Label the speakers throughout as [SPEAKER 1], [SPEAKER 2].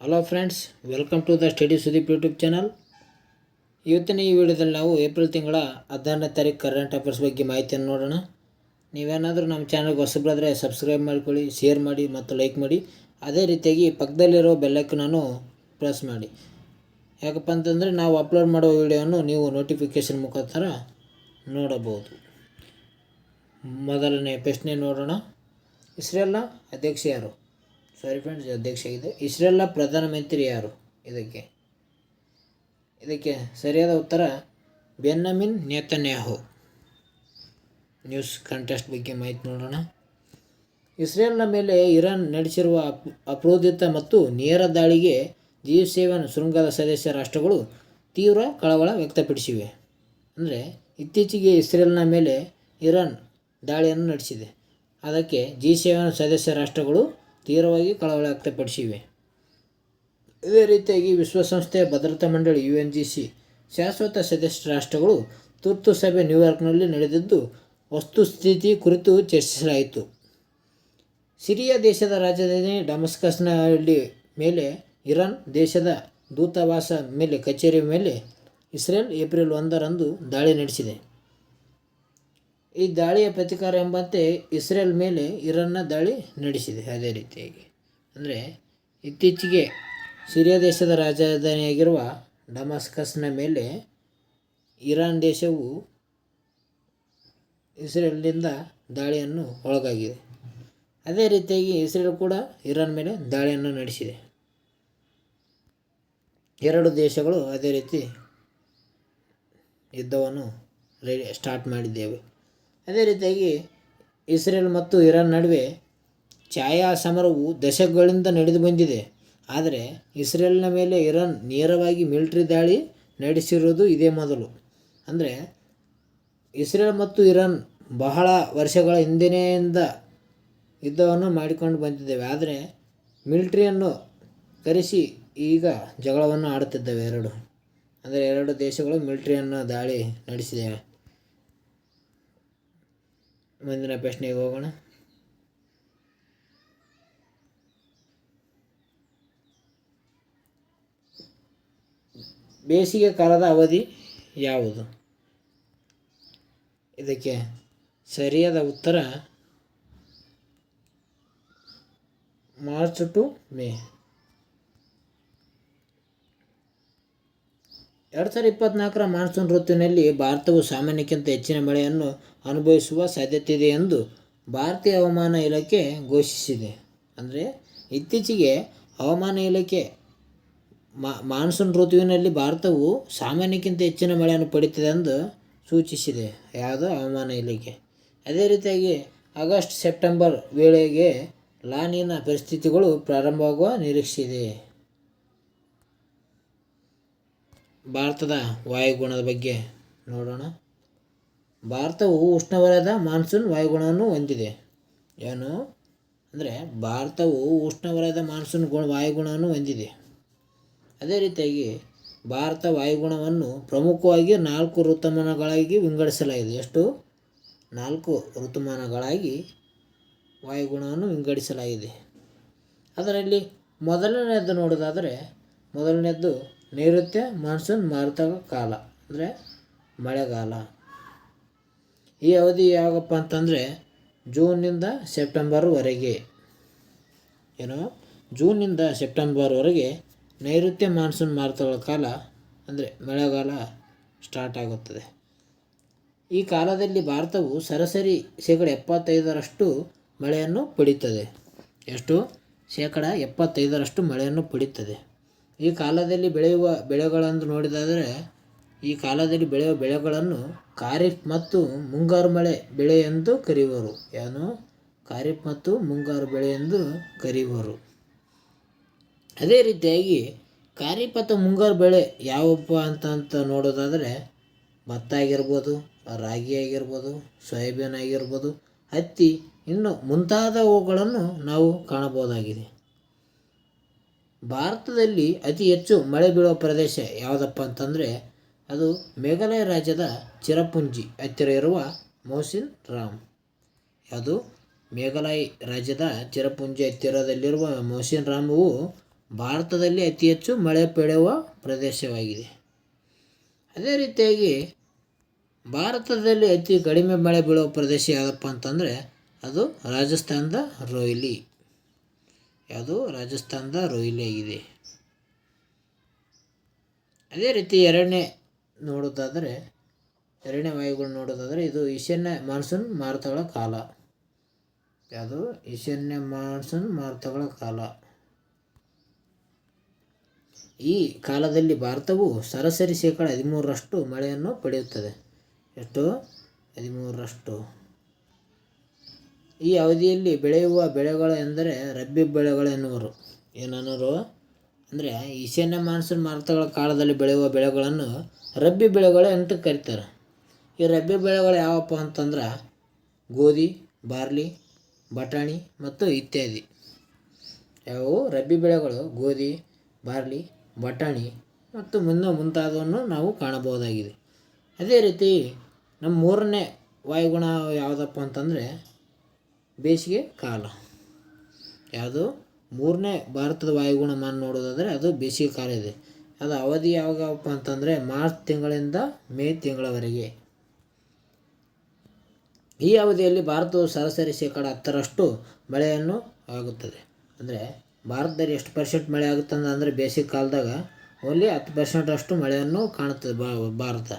[SPEAKER 1] Hello friends, welcome to the study Sudeep YouTube channel. ಇವತ್ತಿನ ಈ ವಿಡಿಯೋದಲ್ಲಿ ನಾವು ಏಪ್ರಿಲ್ ತಿಂಗಳ 16ನೇ ತಾರೀಕು ಕರೆಂಟ್ ಅಫೇರ್ಸ್ ಬಗ್ಗೆ ಮಾಹಿತಿಯನ್ನು ನೋಡೋಣ. ನೀವೇನಾದರೂ ನಮ್ಮ ಚಾನಲ್ಗೆ ಹೊಸಬರಾದರೆ ಸಬ್ಸ್ಕ್ರೈಬ್ ಮಾಡ್ಕೊಳ್ಳಿ, ಶೇರ್ ಮಾಡಿ ಮತ್ತು ಲೈಕ್ ಮಾಡಿ. ಅದೇ ರೀತಿಯಾಗಿ ಪಕ್ಕದಲ್ಲಿರೋ ಬೆಲ್ಲೈಕನನ್ನು ಪ್ರೆಸ್ ಮಾಡಿ. ಯಾಕಪ್ಪ ಅಂತಂದರೆ ನಾವು ಅಪ್ಲೋಡ್ ಮಾಡೋ ವಿಡಿಯೋವನ್ನು ನೀವು ನೋಟಿಫಿಕೇಷನ್ ಮುಖಾಂತರ ನೋಡಬಹುದು. ಮೊದಲನೇ ಪ್ರಶ್ನೆ ನೋಡೋಣ. ಇಸ್ರೇಲ್ನ ಅಧ್ಯಕ್ಷ ಯಾರು? ಅಧ್ಯಕ್ಷ ಆಗಿದೆ. ಇಸ್ರೇಲ್ನ ಪ್ರಧಾನಮಂತ್ರಿ ಯಾರು? ಇದಕ್ಕೆ ಸರಿಯಾದ ಉತ್ತರ ಬೆನ್ಯಾಮಿನ್ ನೇತನ್ಯಾಹು. ನ್ಯೂಸ್ ಕಾಂಟೆಸ್ಟ್ ಬಗ್ಗೆ ಮಾಹಿತಿ ನೋಡೋಣ. ಇಸ್ರೇಲ್ನ ಮೇಲೆ ಇರಾನ್ ನಡೆಸಿರುವ ಅಪ್ರೋದಿತ ಮತ್ತು ನೇರ ದಾಳಿಗೆ G7 ಶೃಂಗದ ಸದಸ್ಯ ರಾಷ್ಟ್ರಗಳು ತೀವ್ರ ಕಳವಳ ವ್ಯಕ್ತಪಡಿಸಿವೆ. ಅಂದರೆ ಇತ್ತೀಚೆಗೆ ಇಸ್ರೇಲ್ನ ಮೇಲೆ ಇರಾನ್ ದಾಳಿಯನ್ನು ನಡೆಸಿದೆ. ಅದಕ್ಕೆ G7 ಸದಸ್ಯ ರಾಷ್ಟ್ರಗಳು ತೀವ್ರವಾಗಿ ಕಳವಳ ವ್ಯಕ್ತಪಡಿಸಿವೆ. ಇದೇ ರೀತಿಯಾಗಿ ವಿಶ್ವಸಂಸ್ಥೆಯ ಭದ್ರತಾ ಮಂಡಳಿ UNGC ಶಾಶ್ವತ ಸದಸ್ಯ ರಾಷ್ಟ್ರಗಳು ತುರ್ತು ಸಭೆ ನ್ಯೂಯಾರ್ಕ್ನಲ್ಲಿ ನಡೆದಿದ್ದು ವಸ್ತುಸ್ಥಿತಿ ಕುರಿತು ಚರ್ಚಿಸಲಾಯಿತು. ಸಿರಿಯಾ ದೇಶದ ರಾಜಧಾನಿ ಡಮಸ್ಕಸ್ನ ಮೇಲೆ ಇರಾನ್ ದೇಶದ ದೂತಾವಾಸ ಮೇಲೆ ಕಚೇರಿ ಮೇಲೆ ಇಸ್ರೇಲ್ ಏಪ್ರಿಲ್ 1ರಂದು ದಾಳಿ ನಡೆಸಿದೆ. ಈ ದಾಳಿಯ ಪ್ರತಿಕಾರ ಎಂಬಂತೆ ಇಸ್ರೇಲ್ ಮೇಲೆ ಇರಾನ್ನ ದಾಳಿ ನಡೆಸಿದೆ. ಅದೇ ರೀತಿಯಾಗಿ ಅಂದರೆ ಇತ್ತೀಚೆಗೆ ಸಿರಿಯಾ ದೇಶದ ರಾಜಧಾನಿಯಾಗಿರುವ ಡಮಸ್ಕಸ್ನ ಮೇಲೆ ಇರಾನ್ ದೇಶವು ಇಸ್ರೇಲ್ನಿಂದ ದಾಳಿಯನ್ನು ಒಳಗಾಗಿದೆ. ಅದೇ ರೀತಿಯಾಗಿ ಇಸ್ರೇಲ್ ಕೂಡ ಇರಾನ್ ಮೇಲೆ ದಾಳಿಯನ್ನು ನಡೆಸಿದೆ. ಎರಡು ದೇಶಗಳು ಅದೇ ರೀತಿ ಯುದ್ಧವನ್ನು ಸ್ಟಾರ್ಟ್ ಮಾಡಿದ್ದೇವೆ. ಅದೇ ರೀತಿಯಾಗಿ ಇಸ್ರೇಲ್ ಮತ್ತು ಇರಾನ್ ನಡುವೆ ಛಾಯಾ ಸಮರವು ದಶಕಗಳಿಂದ ನಡೆದು ಬಂದಿದೆ. ಆದರೆ ಇಸ್ರೇಲ್ನ ಮೇಲೆ ಇರಾನ್ ನೇರವಾಗಿ ಮಿಲಿಟರಿ ದಾಳಿ ನಡೆಸಿರುವುದು ಇದೇ ಮೊದಲು. ಅಂದರೆ ಇಸ್ರೇಲ್ ಮತ್ತು ಇರಾನ್ ಬಹಳ ವರ್ಷಗಳ ಹಿಂದಿನಿಂದ ಯುದ್ಧವನ್ನು ಮಾಡಿಕೊಂಡು ಬಂದಿದ್ದೇವೆ. ಆದರೆ ಮಿಲಿಟರಿಯನ್ನು ಕರೆಸಿ ಈಗ ಜಗಳವನ್ನು ಆಡುತ್ತಿದ್ದಾವೆ ಎರಡು ದೇಶಗಳು ಮಿಲಿಟರಿಯನ್ನು ದಾಳಿ ನಡೆಸಿದ್ದೇವೆ. ಮುಂದಿನ ಪ್ರಶ್ನೆಗೆ ಹೋಗೋಣ. ಬೇಸಿಗೆ ಕಾಲದ ಅವಧಿ ಯಾವುದು? ಇದಕ್ಕೆ ಸರಿಯಾದ ಉತ್ತರ ಮಾರ್ಚ್ ಟು ಮೇ. 2024ರ ಮಾನ್ಸೂನ್ ಋತುವಿನಲ್ಲಿ ಭಾರತವು ಸಾಮಾನ್ಯಕ್ಕಿಂತ ಹೆಚ್ಚಿನ ಮಳೆಯನ್ನು ಅನುಭವಿಸುವ ಸಾಧ್ಯತೆ ಇದೆ ಎಂದು ಭಾರತೀಯ ಹವಾಮಾನ ಇಲಾಖೆ ಘೋಷಿಸಿದೆ. ಅಂದರೆ ಇತ್ತೀಚೆಗೆ ಹವಾಮಾನ ಇಲಾಖೆ ಮಾನ್ಸೂನ್ ಋತುವಿನಲ್ಲಿ ಭಾರತವು ಸಾಮಾನ್ಯಕ್ಕಿಂತ ಹೆಚ್ಚಿನ ಮಳೆಯನ್ನು ಪಡೆಯುತ್ತದೆ ಎಂದು ಸೂಚಿಸಿದೆ. ಯಾವುದು? ಹವಾಮಾನ ಇಲಾಖೆ. ಅದೇ ರೀತಿಯಾಗಿ ಆಗಸ್ಟ್ ಸೆಪ್ಟೆಂಬರ್ ವೇಳೆಗೆ ಲಾನಿನ ಪರಿಸ್ಥಿತಿಗಳು ಪ್ರಾರಂಭವಾಗುವ ನಿರೀಕ್ಷೆ ಇದೆ. ಭಾರತದ ವಾಯುಗುಣದ ಬಗ್ಗೆ ನೋಡೋಣ. ಭಾರತವು ಉಷ್ಣವಲಯದ ಮಾನ್ಸೂನ್ ವಾಯುಗುಣವನ್ನು ಹೊಂದಿದೆ. ಭಾರತವು ಉಷ್ಣವಲಯದ ಮಾನ್ಸೂನ್ ವಾಯುಗುಣವನ್ನು ಹೊಂದಿದೆ. ಅದೇ ರೀತಿಯಾಗಿ ಭಾರತ ವಾಯುಗುಣವನ್ನು ಪ್ರಮುಖವಾಗಿ 4 ಋತುಮಾನಗಳಾಗಿ ವಿಂಗಡಿಸಲಾಗಿದೆ. ಎಷ್ಟು? 4 ಋತುಮಾನಗಳಾಗಿ ವಾಯುಗುಣವನ್ನು ವಿಂಗಡಿಸಲಾಗಿದೆ. ಅದರಲ್ಲಿ ಮೊದಲನೆಯದು ನೋಡೋದಾದರೆ ನೈಋತ್ಯ ಮಾನ್ಸೂನ್ ಮಾರುತ ಕಾಲ, ಅಂದರೆ ಮಳೆಗಾಲ. ಈ ಅವಧಿ ಯಾವಾಗಪ್ಪ ಅಂತಂದರೆ ಜೂನ್ನಿಂದ ಸೆಪ್ಟೆಂಬರ್ವರೆಗೆ. ಜೂನ್ನಿಂದ ಸೆಪ್ಟೆಂಬರ್ವರೆಗೆ ನೈಋತ್ಯ ಮಾನ್ಸೂನ್ ಮಾರುತಗಳ ಕಾಲ, ಅಂದರೆ ಮಳೆಗಾಲ ಸ್ಟಾರ್ಟ್ ಆಗುತ್ತದೆ. ಈ ಕಾಲದಲ್ಲಿ ಭಾರತವು ಸರಾಸರಿ 75% ಮಳೆಯನ್ನು ಪಡೆಯುತ್ತದೆ. ಎಷ್ಟು? 75% ಮಳೆಯನ್ನು ಪಡೆಯುತ್ತದೆ. ಈ ಕಾಲದಲ್ಲಿ ಬೆಳೆಯುವ ಬೆಳೆಗಳನ್ನು ನೋಡಿದಾದರೆ ಈ ಕಾಲದಲ್ಲಿ ಬೆಳೆಯುವ ಬೆಳೆಗಳನ್ನು ಖಾರಿಫ್ ಮತ್ತು ಮುಂಗಾರು ಮಳೆ ಬೆಳೆ ಎಂದು ಕರೆಯುವರು. ಖಾರಿಫ್ ಮತ್ತು ಮುಂಗಾರು ಬೆಳೆ ಎಂದು ಕರೆಯುವರು. ಅದೇ ರೀತಿಯಾಗಿ ಖಾರಿಫ್ ಅಥವಾ ಮುಂಗಾರು ಬೆಳೆ ಯಾವಪ್ಪ ಅಂತ ನೋಡೋದಾದರೆ ಭತ್ತ ಆಗಿರ್ಬೋದು, ರಾಗಿ ಆಗಿರ್ಬೋದು, ಸೋಯಾಬೀನ್ ಆಗಿರ್ಬೋದು, ಹತ್ತಿ, ಇನ್ನು ಮುಂತಾದವುಗಳನ್ನು ನಾವು ಕಾಣಬಹುದಾಗಿದೆ. ಭಾರತದಲ್ಲಿ ಅತಿ ಹೆಚ್ಚು ಮಳೆ ಬೀಳುವ ಪ್ರದೇಶ ಯಾವುದಪ್ಪ ಅಂತಂದರೆ ಅದು ಮೇಘಾಲಯ ರಾಜ್ಯದ ಚಿರಪುಂಜಿ ಹತ್ತಿರ ಇರುವ ಮೌಸಿನ್ ರಾಮ್. ಮೇಘಾಲಯ ರಾಜ್ಯದ ಚಿರಪುಂಜಿ ಹತ್ತಿರದಲ್ಲಿರುವ ಮೌಸಿನ್ ರಾಮವು ಭಾರತದಲ್ಲಿ ಅತಿ ಹೆಚ್ಚು ಮಳೆ ಪಡೆಯುವ ಪ್ರದೇಶವಾಗಿದೆ. ಅದೇ ರೀತಿಯಾಗಿ ಭಾರತದಲ್ಲಿ ಅತಿ ಕಡಿಮೆ ಮಳೆ ಬೀಳುವ ಪ್ರದೇಶ ಯಾವುದಪ್ಪ ಅಂತಂದರೆ ಅದು ರಾಜಸ್ಥಾನದ ರೋಹಿಲಿ. ಯಾವುದು? ರಾಜಸ್ಥಾನದ ರೋಹಿಲಿ ಆಗಿದೆ. ಅದೇ ರೀತಿ ಎರಡನೇ ವಾಯುಗಳು ನೋಡೋದಾದರೆ ಇದು ಈಶಾನ್ಯ ಮಾನ್ಸೂನ್ ಮಾರುತಗಳ ಕಾಲ. ಯಾವುದು? ಈಶಾನ್ಯ ಮಾನ್ಸೂನ್ ಮಾರುತಗಳ ಕಾಲ. ಈ ಕಾಲದಲ್ಲಿ ಭಾರತವು ಸರಾಸರಿ 13% ಮಳೆಯನ್ನು ಪಡೆಯುತ್ತದೆ. ಎಷ್ಟು? 13%. ಈ ಅವಧಿಯಲ್ಲಿ ಬೆಳೆಯುವ ಬೆಳೆಗಳು ಎಂದರೆ ರಬ್ಬಿ ಬೆಳೆಗಳೆನ್ನುವರು. ಏನನ್ನೋರು ಅಂದರೆ ಈಶಾನ್ಯ ಮಾನ್ಸೂನ್ ಮಾರುತಗಳ ಕಾಲದಲ್ಲಿ ಬೆಳೆಯುವ ಬೆಳೆಗಳನ್ನು ರಬ್ಬಿ ಬೆಳೆಗಳು ಅಂತ ಕರೀತಾರೆ. ಈ ರಬ್ಬಿ ಬೆಳೆಗಳು ಯಾವಪ್ಪ ಅಂತಂದ್ರೆ ಗೋಧಿ, ಬಾರ್ಲಿ, ಬಟಾಣಿ ಮತ್ತು ಇತ್ಯಾದಿ. ಯಾವುವು ರಬ್ಬಿ ಬೆಳೆಗಳು? ಗೋಧಿ, ಬಾರ್ಲಿ, ಬಟಾಣಿ ಮತ್ತು ಮುಂತಾದವನ್ನು ನಾವು ಕಾಣಬಹುದಾಗಿದೆ. ಅದೇ ರೀತಿ ನಮ್ಮ ಮೂರನೇ ವಾಯುಗುಣ ಯಾವುದಪ್ಪ ಅಂತಂದರೆ ಬೇಸಿಗೆ ಕಾಲ. ಯಾವುದು? ಮೂರನೇ ಭಾರತದ ವಾಯುಗುಣಮಾನ ನೋಡೋದಾದರೆ ಅದು ಬೇಸಿಗೆ ಕಾಲ ಇದೆ. ಅದು ಅವಧಿ ಯಾವಾಗಪ್ಪ ಅಂತಂದರೆ ಮಾರ್ಚ್ ತಿಂಗಳಿಂದ ಮೇ ತಿಂಗಳವರೆಗೆ. ಈ ಅವಧಿಯಲ್ಲಿ ಭಾರತವು ಸರಾಸರಿ 10% ಮಳೆಯನ್ನು ಆಗುತ್ತದೆ. ಅಂದರೆ ಭಾರತದಲ್ಲಿ ಎಷ್ಟು % ಮಳೆ ಆಗುತ್ತೆ ಅಂದರೆ ಬೇಸಿಗೆ ಕಾಲದಾಗ ಓನ್ಲಿ 10% ಮಳೆಯನ್ನು ಕಾಣುತ್ತದೆ ಭಾರತ.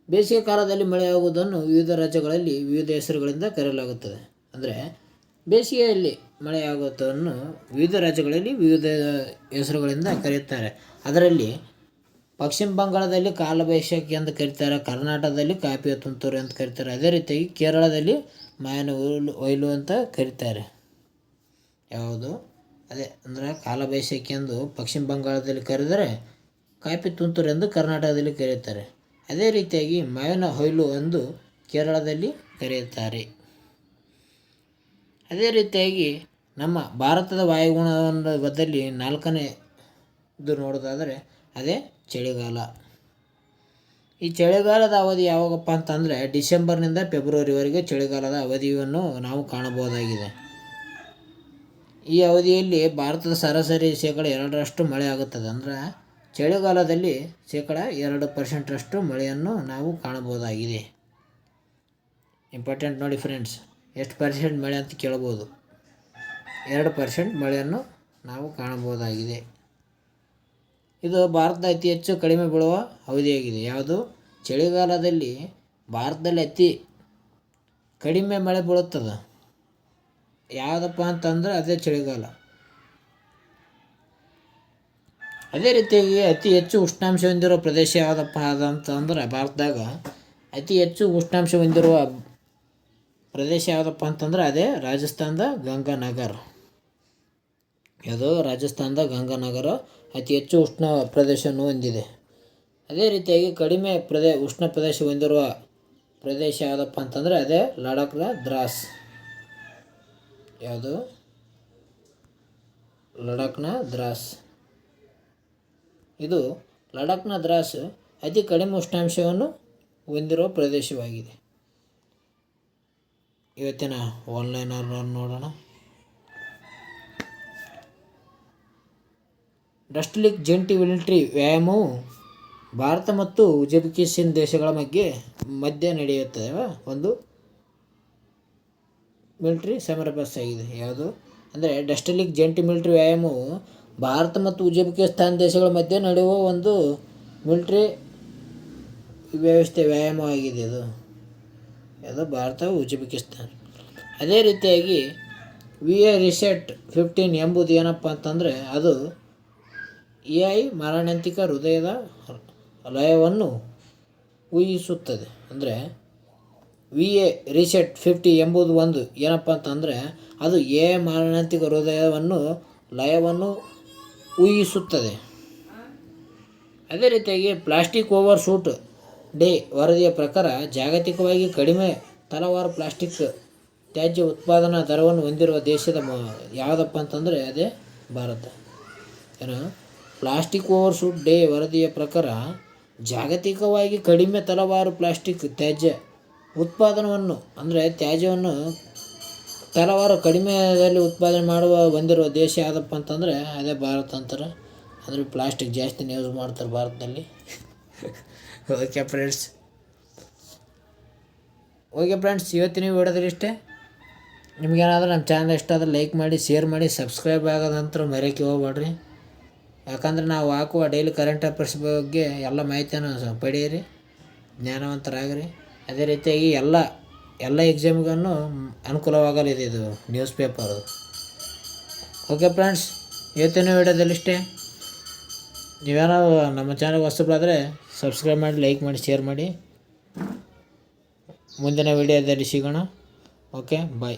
[SPEAKER 1] ಬೇಸಿಗೆ ಕಾಲದಲ್ಲಿ ಮಳೆಯಾಗುವುದನ್ನು ವಿವಿಧ ರಾಜ್ಯಗಳಲ್ಲಿ ವಿವಿಧ ಹೆಸರುಗಳಿಂದ ಕರೆಯಲಾಗುತ್ತದೆ. ಅಂದರೆ ಬೇಸಿಗೆಯಲ್ಲಿ ಮಳೆಯಾಗುವುದನ್ನು ವಿವಿಧ ರಾಜ್ಯಗಳಲ್ಲಿ ವಿವಿಧ ಹೆಸರುಗಳಿಂದ ಕರೆಯುತ್ತಾರೆ. ಅದರಲ್ಲಿ ಪಶ್ಚಿಮ ಬಂಗಾಳದಲ್ಲಿ ಕಾಲಬೈಶಾಖಿ ಅಂತ ಕರೀತಾರೆ, ಕರ್ನಾಟಕದಲ್ಲಿ ಕಾಪಿಯ ತುಂತುರು ಅಂತ ಕರೀತಾರೆ, ಅದೇ ರೀತಿಯಾಗಿ ಕೇರಳದಲ್ಲಿ ಮಾಯನ ಒಯ್ಲು ಅಂತ ಕರೀತಾರೆ. ಯಾವುದು? ಅದೇ ಅಂದರೆ ಕಾಲಬೈಶಾಖಿ ಎಂದು ಪಶ್ಚಿಮ ಬಂಗಾಳದಲ್ಲಿ ಕರೆದರೆ ಕಾಪಿ ತುಂತುರು ಎಂದು ಕರ್ನಾಟಕದಲ್ಲಿ ಕರೆಯುತ್ತಾರೆ. ಅದೇ ರೀತಿಯಾಗಿ ಮಾಯನ ಹೊಯ್ಲು ಎಂದು ಕೇರಳದಲ್ಲಿ ಕರೆಯುತ್ತಾರೆ. ಅದೇ ರೀತಿಯಾಗಿ ನಮ್ಮ ಭಾರತದ ವಾಯುಗುಣದ ಬದಲಿ 4ನೇದು ನೋಡೋದಾದರೆ ಅದೇ ಚಳಿಗಾಲ. ಈ ಚಳಿಗಾಲದ ಅವಧಿ ಯಾವಾಗಪ್ಪ ಅಂತಂದರೆ ಡಿಸೆಂಬರ್ನಿಂದ ಫೆಬ್ರವರಿವರೆಗೆ ಚಳಿಗಾಲದ ಅವಧಿಯನ್ನು ನಾವು ಕಾಣಬಹುದಾಗಿದೆ. ಈ ಅವಧಿಯಲ್ಲಿ ಭಾರತದ ಸರಾಸರಿ 2% ಮಳೆ ಆಗುತ್ತದೆ. ಅಂದರೆ ಚಳಿಗಾಲದಲ್ಲಿ 2% ಮಳೆಯನ್ನು ನಾವು ಕಾಣಬಹುದಾಗಿದೆ. ಇಂಪಾರ್ಟೆಂಟ್ ನೋಡಿ ಫ್ರೆಂಡ್ಸ್, ಎಷ್ಟು % ಮಳೆ ಅಂತ ಕೇಳ್ಬೋದು. 2% ಮಳೆಯನ್ನು ನಾವು ಕಾಣಬಹುದಾಗಿದೆ. ಇದು ಭಾರತದ ಅತಿ ಹೆಚ್ಚು ಕಡಿಮೆ ಬೀಳುವ ಅವಧಿಯಾಗಿದೆ. ಯಾವುದು? ಚಳಿಗಾಲದಲ್ಲಿ ಭಾರತದಲ್ಲಿ ಅತಿ ಕಡಿಮೆ ಮಳೆ ಬೀಳುತ್ತದೆ. ಯಾವುದಪ್ಪ ಅಂತಂದರೆ ಅದೇ ಚಳಿಗಾಲ. ಅದೇ ರೀತಿಯಾಗಿ ಅತಿ ಹೆಚ್ಚು ಉಷ್ಣಾಂಶ ಹೊಂದಿರುವ ಪ್ರದೇಶ ಯಾವುದಪ್ಪ ಅಂತಂದ್ರೆ ಭಾರತದಾಗ ಅತಿ ಹೆಚ್ಚು ಉಷ್ಣಾಂಶ ಹೊಂದಿರುವ ಪ್ರದೇಶ ಯಾವುದಪ್ಪ ಅಂತಂದ್ರೆ ಅದೇ ರಾಜಸ್ಥಾನದ ಗಂಗಾನಗರ. ಅದು ರಾಜಸ್ಥಾನದ ಗಂಗಾನಗರ ಅತಿ ಹೆಚ್ಚು ಉಷ್ಣ ಪ್ರದೇಶವನ್ನು ಹೊಂದಿದೆ. ಅದೇ ರೀತಿಯಾಗಿ ಕಡಿಮೆ ಉಷ್ಣ ಪ್ರದೇಶ ಹೊಂದಿರುವ ಪ್ರದೇಶ ಯಾವುದಪ್ಪ ಅಂತಂದರೆ ಅದೇ ಲಡಾಖ್ನ ದ್ರಾಸ್. ಯಾವುದು? ಲಡಾಖ್ನ ದ್ರಾಸ್. ಇದು ಲಡಾಖ್ನ ದ್ರಾಸ್ ಅತಿ ಕಡಿಮೆ ಉಷ್ಣಾಂಶವನ್ನು ಹೊಂದಿರುವ ಪ್ರದೇಶವಾಗಿದೆ. ಇವತ್ತಿನ ಆನ್ಲೈನ್ ನೋಡೋಣ. ಡಸ್ಟ್ಲಿಕ್ ಜಂಟಿ ಮಿಲಿಟರಿ ವ್ಯಾಯಾಮವು ಭಾರತ ಮತ್ತು ಉಜ್ಬೇಕಿಸ್ತಾನ್ ದೇಶಗಳ ಮಧ್ಯೆ ನಡೆಯುತ್ತದೆ ಒಂದು ಮಿಲಿಟರಿ ಸಮರಾಭ್ಯಾಸ ಆಗಿದೆ. ಯಾವುದು ಅಂದರೆ ಡಸ್ಟ್ಲಿಕ್ ಜಂಟಿ ಮಿಲಿಟರಿ ವ್ಯಾಯಾಮವು ಭಾರತ ಮತ್ತು ಉಜ್ಬೇಕಿಸ್ತಾನ್ ದೇಶಗಳ ಮಧ್ಯೆ ನಡೆಯುವ ಒಂದು ಮಿಲಿಟರಿ ವ್ಯಾಯಾಮವಾಗಿದೆ. ಅದು ಭಾರತ ಉಜ್ಬೇಕಿಸ್ತಾನ್. ಅದೇ ರೀತಿಯಾಗಿ VA Reset 15 ಎಂಬುದು ಏನಪ್ಪ ಅಂತಂದರೆ ಅದು AI ಮಾರಣಾಂತಿಕ ಹೃದಯದ ಲಯವನ್ನು ಊಹಿಸುತ್ತದೆ. ಅಂದರೆ VA Reset 50 ಎಂಬುದು ಒಂದು ಏನಪ್ಪ ಅಂತಂದರೆ ಅದು AI ಮಾರಣಾಂತಿಕ ಹೃದಯವನ್ನು ಲಯವನ್ನು ಊಹಿಸುತ್ತದೆ. ಅದೇ ರೀತಿಯಾಗಿ ಪ್ಲಾಸ್ಟಿಕ್ ಓವರ್ ಶೂಟ್ ಡೇ ವರದಿಯ ಪ್ರಕಾರ ಜಾಗತಿಕವಾಗಿ ಕಡಿಮೆ ತಲವಾರು ಪ್ಲಾಸ್ಟಿಕ್ ತ್ಯಾಜ್ಯ ಉತ್ಪಾದನಾ ದರವನ್ನು ಹೊಂದಿರುವ ದೇಶದ ಯಾವುದಪ್ಪ ಅಂತಂದರೆ ಅದೇ Bharat. Plastic over shoot day ವರದಿಯ ಪ್ರಕಾರ ಜಾಗತಿಕವಾಗಿ ಕಡಿಮೆ ತಲವಾರು ಪ್ಲಾಸ್ಟಿಕ್ ತ್ಯಾಜ್ಯ ಉತ್ಪಾದನವನ್ನು ಅಂದರೆ ತ್ಯಾಜ್ಯವನ್ನು ತಲವಾರು ಕಡಿಮೆದಲ್ಲಿ ಉತ್ಪಾದನೆ ಬಂದಿರುವ ದೇಶ ಯಾವುದಪ್ಪ ಅಂತಂದರೆ ಅದೇ ಭಾರತ ಅಂತಾರೆ. ಅಂದರೆ ಪ್ಲಾಸ್ಟಿಕ್ ಜಾಸ್ತಿನೇ ಯೂಸ್ ಮಾಡ್ತಾರೆ ಭಾರತದಲ್ಲಿ. ಓಕೆ ಫ್ರೆಂಡ್ಸ್, ಇವತ್ತಿನ ವಿಡಿಯೋದಲ್ಲಿ ಇಷ್ಟೇ. ನಿಮಗೇನಾದರೂ ನಮ್ಮ ಚಾನಲ್ ಇಷ್ಟ ಆದರೆ ಲೈಕ್ ಮಾಡಿ, ಶೇರ್ ಮಾಡಿ, ಸಬ್ಸ್ಕ್ರೈಬ್ ಆಗೋದಂತರ ಮರೆಯೋಕ್ಕೆ ಹೋಗ್ಬೇಡ್ರಿ. ಯಾಕಂದರೆ ನಾವು ಹಾಕುವ ಡೈಲಿ ಕರೆಂಟ್ ಅಫೇರ್ಸ್ ಬಗ್ಗೆ ಎಲ್ಲ ಮಾಹಿತಿಯನ್ನು ಪಡೆಯಿರಿ, ಜ್ಞಾನವಂತರಾಗಿರಿ. ಅದೇ ರೀತಿಯಾಗಿ ಎಲ್ಲ ಎಕ್ಸಾಮ್ಗೂ ಅನುಕೂಲವಾಗಲಿದೆ ಇದು ನ್ಯೂಸ್ ಪೇಪರು. ಓಕೆ ಫ್ರೆಂಡ್ಸ್, ಇವತ್ತಿನ ವಿಡಿಯೋದಲ್ಲಿ ಇಷ್ಟೇ. ನೀವೇನಾದ್ರು ನಮ್ಮ ಚಾನಲ್ಗೆ ಹೊಸಬರಾದರೆ ಸಬ್ಸ್ಕ್ರೈಬ್ ಮಾಡಿ, ಲೈಕ್ ಮಾಡಿ, ಶೇರ್ ಮಾಡಿ. ಮುಂದಿನ ವಿಡಿಯೋದಲ್ಲಿ ಸಿಗೋಣ. ಓಕೆ, ಬಾಯ್.